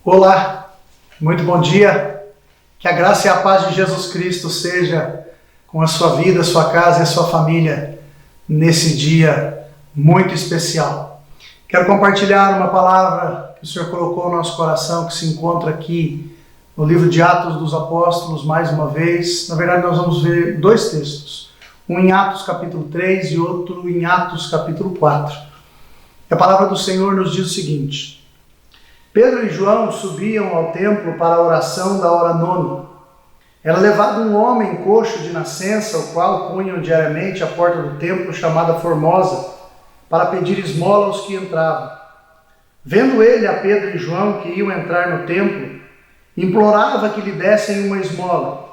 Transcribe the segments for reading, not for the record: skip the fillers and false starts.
Olá, muito bom dia. Que a graça e a paz de Jesus Cristo seja com a sua vida, a sua casa e a sua família nesse dia muito especial. Quero compartilhar uma palavra que o Senhor colocou no nosso coração, que se encontra aqui no livro de Atos dos Apóstolos, mais uma vez. Na verdade, nós vamos ver dois textos, um em Atos capítulo 3 e outro em Atos capítulo 4. A palavra do Senhor nos diz o seguinte: Pedro e João subiam ao templo para a oração da hora nona. Era levado um homem coxo de nascença, o qual punham diariamente à porta do templo, chamada Formosa, para pedir esmola aos que entravam. Vendo ele a Pedro e João que iam entrar no templo, implorava que lhe dessem uma esmola.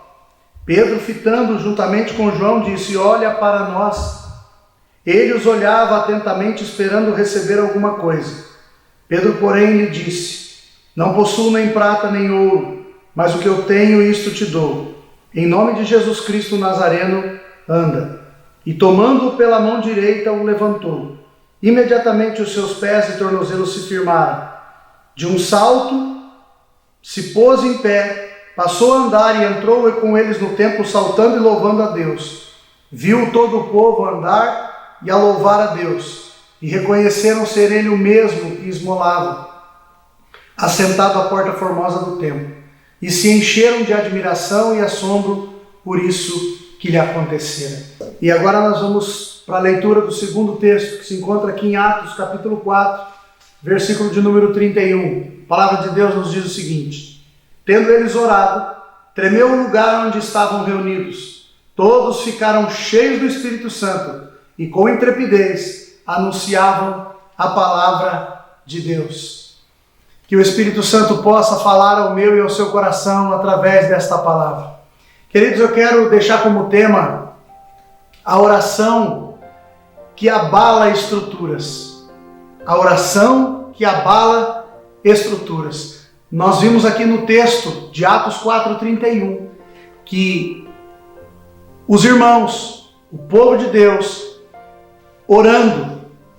Pedro, fitando juntamente com João, disse: Olha para nós. Ele os olhava atentamente, esperando receber alguma coisa. Pedro, porém, lhe disse: Não possuo nem prata nem ouro, mas o que eu tenho, isto te dou. Em nome de Jesus Cristo Nazareno, anda. E tomando-o pela mão direita, o levantou. Imediatamente os seus pés e tornozelos se firmaram. De um salto, se pôs em pé, passou a andar e entrou com eles no templo, saltando e louvando a Deus. Viu todo o povo andar e a louvar a Deus. E reconheceram ser ele o mesmo que esmolava, assentado à porta formosa do templo. E se encheram de admiração e assombro por isso que lhe acontecera. E agora nós vamos para a leitura do segundo texto, que se encontra aqui em Atos, capítulo 4, versículo de número 31. A palavra de Deus nos diz o seguinte: Tendo eles orado, tremeu o lugar onde estavam reunidos. Todos ficaram cheios do Espírito Santo e com intrepidez anunciavam a palavra de Deus. Que o Espírito Santo possa falar ao meu e ao seu coração através desta palavra. Queridos, eu quero deixar como tema a oração que abala estruturas. A oração que abala estruturas. Nós vimos aqui no texto de Atos 4:31 que os irmãos, o povo de Deus, orando,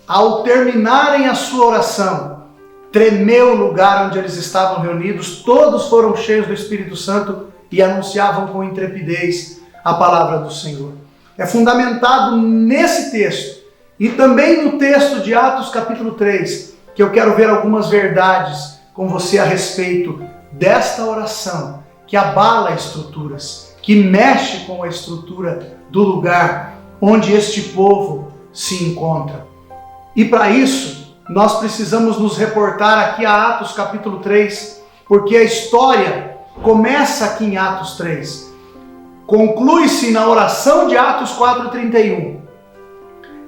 ao terminarem a sua oração, tremeu o lugar onde eles estavam reunidos, todos foram cheios do Espírito Santo e anunciavam com intrepidez a palavra do Senhor. É fundamentado nesse texto e também no texto de Atos capítulo 3, que eu quero ver algumas verdades com você a respeito desta oração que abala estruturas, que mexe com a estrutura do lugar onde este povo se encontra. E para isso, nós precisamos nos reportar aqui a Atos capítulo 3, porque a história começa aqui em Atos 3. Conclui-se na oração de Atos 4:31.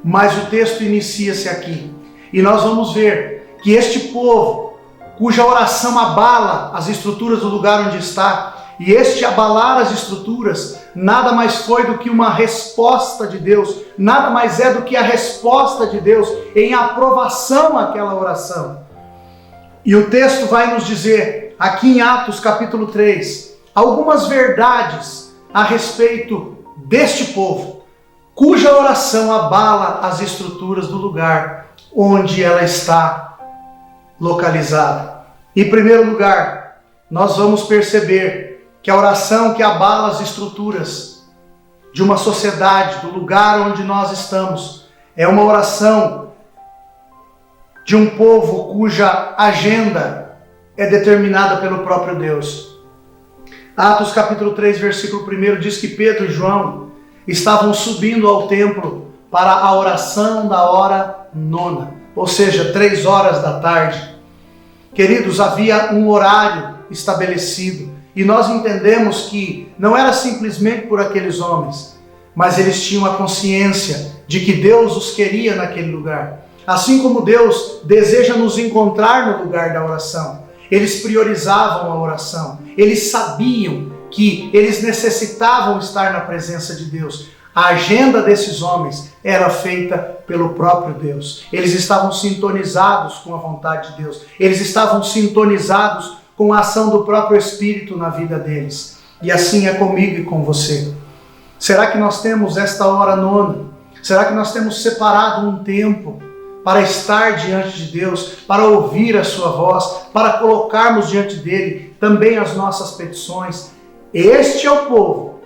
Mas o texto inicia-se aqui. E nós vamos ver que este povo, cuja oração abala as estruturas do lugar onde está, e este abalar as estruturas nada mais foi do que uma resposta de Deus, nada mais é do que a resposta de Deus em aprovação àquela oração. E o texto vai nos dizer, aqui em Atos capítulo 3, algumas verdades a respeito deste povo, cuja oração abala as estruturas do lugar onde ela está localizada. Em primeiro lugar, nós vamos perceber que a oração que abala as estruturas de uma sociedade, do lugar onde nós estamos, é uma oração de um povo cuja agenda é determinada pelo próprio Deus. Atos capítulo 3, versículo 1 diz que Pedro e João estavam subindo ao templo para a oração da hora nona, ou seja, 3 horas da tarde. Queridos, havia um horário estabelecido. E nós entendemos que não era simplesmente por aqueles homens, mas eles tinham a consciência de que Deus os queria naquele lugar. Assim como Deus deseja nos encontrar no lugar da oração. Eles priorizavam a oração. Eles sabiam que eles necessitavam estar na presença de Deus. A agenda desses homens era feita pelo próprio Deus. Eles estavam sintonizados com a vontade de Deus. Eles estavam sintonizados com a ação do próprio Espírito na vida deles. E assim é comigo e com você. Será que nós temos esta hora nona? Será que nós temos separado um tempo para estar diante de Deus, para ouvir a sua voz, para colocarmos diante dele também as nossas petições. Este é o povo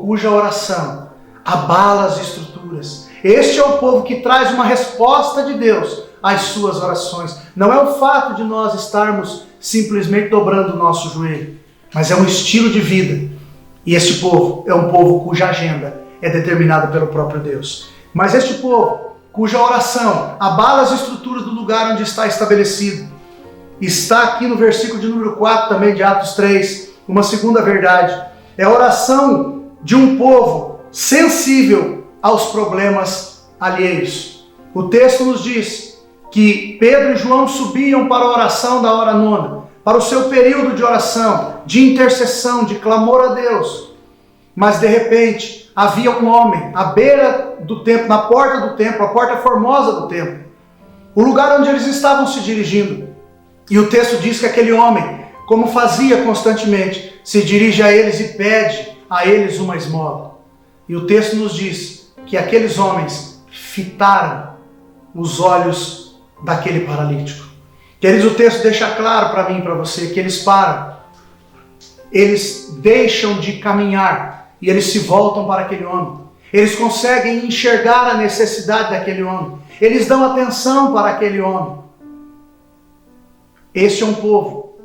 cuja oração abala as estruturas. Este é o povo que traz uma resposta de Deus às suas orações. Não é o fato de nós estarmos simplesmente dobrando o nosso joelho, mas é um estilo de vida. E este povo é um povo cuja agenda é determinada pelo próprio Deus. Mas este povo, cuja oração abala as estruturas do lugar onde está estabelecido, está aqui no versículo de número 4 também de Atos 3, uma segunda verdade. É a oração de um povo sensível aos problemas alheios. O texto nos diz que Pedro e João subiam para a oração da hora nona, para o seu período de oração, de intercessão, de clamor a Deus. Mas de repente havia um homem à beira do templo, na porta do templo, a porta formosa do templo, o lugar onde eles estavam se dirigindo. E o texto diz que aquele homem, como fazia constantemente, se dirige a eles e pede a eles uma esmola. E o texto nos diz que aqueles homens fitaram os olhos daquele paralítico. Queridos, o texto deixa claro para mim e para você que eles param, eles deixam de caminhar e eles se voltam para aquele homem. Eles conseguem enxergar a necessidade daquele homem. Eles dão atenção para aquele homem. Este é um povo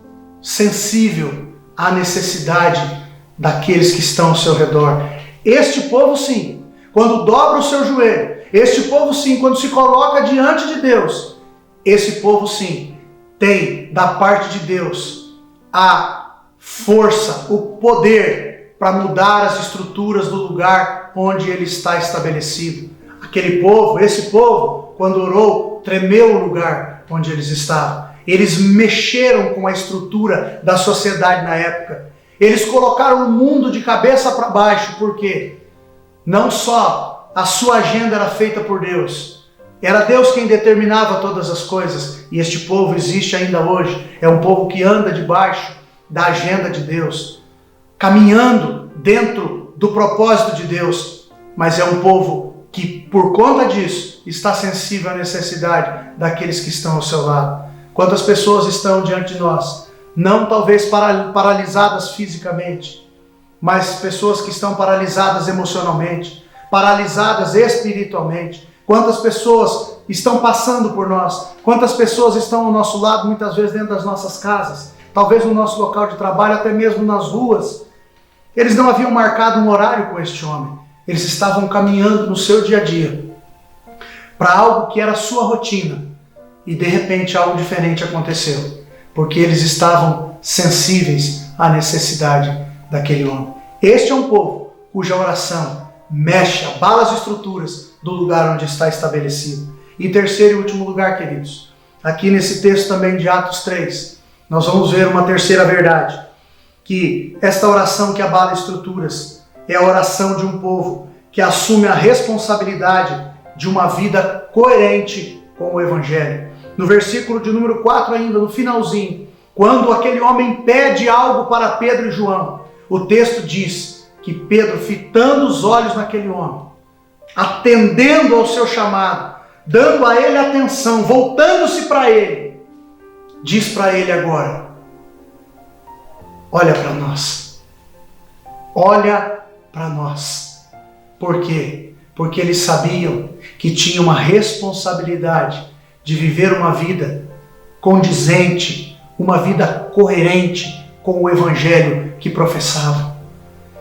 sensível à necessidade daqueles que estão ao seu redor. Este povo, sim, quando dobra o seu joelho, este povo, sim, quando se coloca diante de Deus, esse povo, sim, tem da parte de Deus a força, o poder para mudar as estruturas do lugar onde ele está estabelecido. Aquele povo, esse povo, quando orou, tremeu o lugar onde eles estavam. Eles mexeram com a estrutura da sociedade na época. Eles colocaram o mundo de cabeça para baixo, porque não só a sua agenda era feita por Deus, era Deus quem determinava todas as coisas, e este povo existe ainda hoje. É um povo que anda debaixo da agenda de Deus, caminhando dentro do propósito de Deus, mas é um povo que, por conta disso, está sensível à necessidade daqueles que estão ao seu lado. Quantas pessoas estão diante de nós, não talvez paralisadas fisicamente, mas pessoas que estão paralisadas emocionalmente, paralisadas espiritualmente. Quantas pessoas estão passando por nós, quantas pessoas estão ao nosso lado, muitas vezes dentro das nossas casas, talvez no nosso local de trabalho, até mesmo nas ruas. Eles não haviam marcado um horário com este homem, eles estavam caminhando no seu dia a dia para algo que era a sua rotina, e de repente algo diferente aconteceu, porque eles estavam sensíveis à necessidade daquele homem. Este é um povo cuja oração mexe, abala as estruturas do lugar onde está estabelecido. E terceiro e último lugar, queridos, aqui nesse texto também de Atos 3, nós vamos ver uma terceira verdade, que esta oração que abala estruturas é a oração de um povo que assume a responsabilidade de uma vida coerente com o Evangelho. No versículo de número 4 ainda, no finalzinho, quando aquele homem pede algo para Pedro e João, o texto diz que Pedro, fitando os olhos naquele homem, atendendo ao seu chamado, dando a ele atenção, voltando-se para ele, diz para ele agora: olha para nós. Olha para nós. Por quê? Porque eles sabiam que tinham uma responsabilidade de viver uma vida condizente, uma vida coerente com o Evangelho que professavam.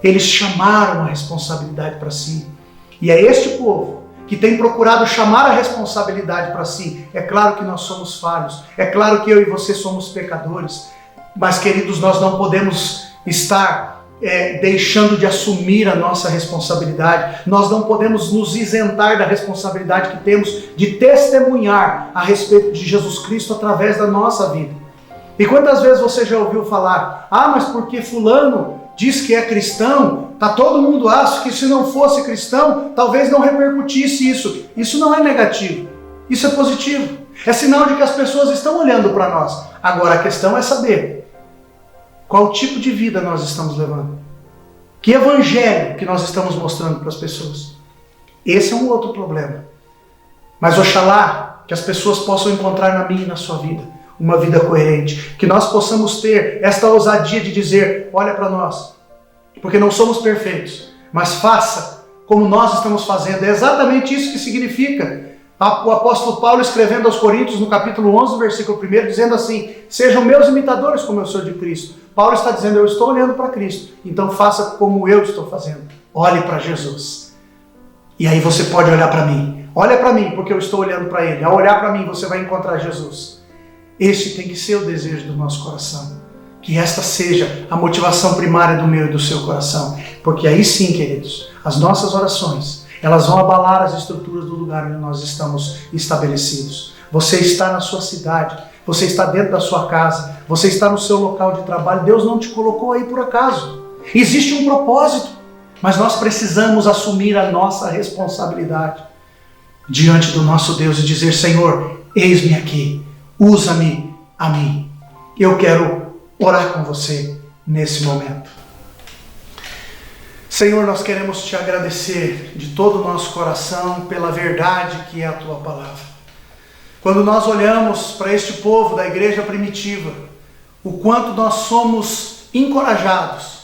Eles chamaram a responsabilidade para si. E é este povo que tem procurado chamar a responsabilidade para si. É claro que nós somos falhos, é claro que eu e você somos pecadores, mas, queridos, nós não podemos estar deixando de assumir a nossa responsabilidade. Nós não podemos nos isentar da responsabilidade que temos de testemunhar a respeito de Jesus Cristo através da nossa vida. E quantas vezes você já ouviu falar: ah, mas porque fulano diz que é cristão, tá todo mundo acha que se não fosse cristão, talvez não repercutisse isso. Isso não é negativo, isso é positivo. É sinal de que as pessoas estão olhando para nós. Agora a questão é saber qual tipo de vida nós estamos levando, que evangelho que nós estamos mostrando para as pessoas. Esse é um outro problema. Mas oxalá que as pessoas possam encontrar na minha e na sua vida uma vida coerente. Que nós possamos ter esta ousadia de dizer, olha para nós, porque não somos perfeitos, mas faça como nós estamos fazendo. É exatamente isso que significa o apóstolo Paulo escrevendo aos Coríntios no capítulo 11, versículo 1, dizendo assim, sejam meus imitadores como eu sou de Cristo. Paulo está dizendo, eu estou olhando para Cristo, então faça como eu estou fazendo. Olhe para Jesus. E aí você pode olhar para mim. Olha para mim, porque eu estou olhando para Ele. Ao olhar para mim, você vai encontrar Jesus. Esse tem que ser o desejo do nosso coração. Que esta seja a motivação primária do meu e do seu coração. Porque aí sim, queridos, as nossas orações, elas vão abalar as estruturas do lugar onde nós estamos estabelecidos. Você está na sua cidade, você está dentro da sua casa, você está no seu local de trabalho. Deus não te colocou aí por acaso. Existe um propósito, mas nós precisamos assumir a nossa responsabilidade diante do nosso Deus e dizer, Senhor, eis-me aqui, usa-me a mim. Eu quero orar com você nesse momento. Senhor, nós queremos te agradecer de todo o nosso coração pela verdade que é a tua palavra. Quando nós olhamos para este povo da igreja primitiva, o quanto nós somos encorajados,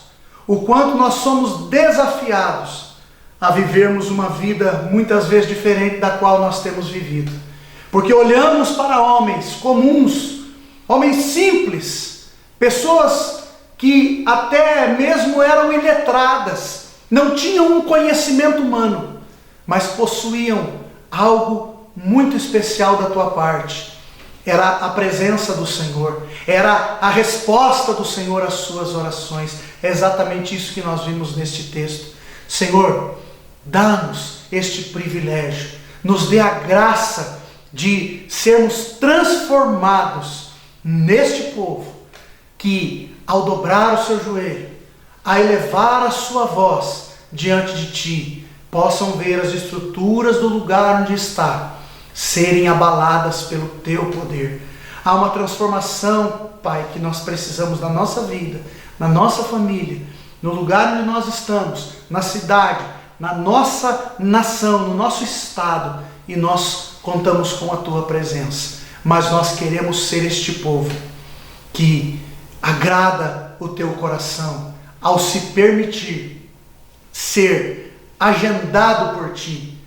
o quanto nós somos desafiados a vivermos uma vida muitas vezes diferente da qual nós temos vivido. Porque olhamos para homens comuns, homens simples, pessoas que até mesmo eram iletradas, não tinham um conhecimento humano, mas possuíam algo muito especial da tua parte. Era a presença do Senhor, era a resposta do Senhor às suas orações. É exatamente isso que nós vimos neste texto. Senhor, dá-nos este privilégio, nos dê a graça de sermos transformados neste povo, que ao dobrar o seu joelho, a elevar a sua voz diante de ti, possam ver as estruturas do lugar onde está serem abaladas pelo teu poder. Há uma transformação, Pai, que nós precisamos na nossa vida, na nossa família, no lugar onde nós estamos, na cidade, na nossa nação, no nosso estado, e nós contamos com a tua presença. Mas nós queremos ser este povo que agrada o teu coração ao se permitir ser agendado por ti,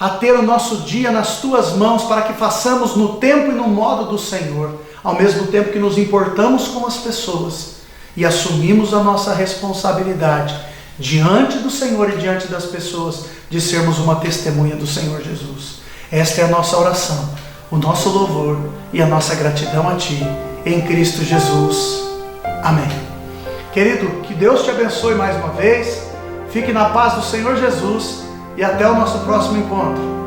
a ter o nosso dia nas tuas mãos para que façamos no tempo e no modo do Senhor, ao mesmo tempo que nos importamos com as pessoas e assumimos a nossa responsabilidade diante do Senhor e diante das pessoas de sermos uma testemunha do Senhor Jesus. Esta é a nossa oração, o nosso louvor e a nossa gratidão a ti, em Cristo Jesus. Amém. Querido, que Deus te abençoe mais uma vez, fique na paz do Senhor Jesus e até o nosso próximo encontro.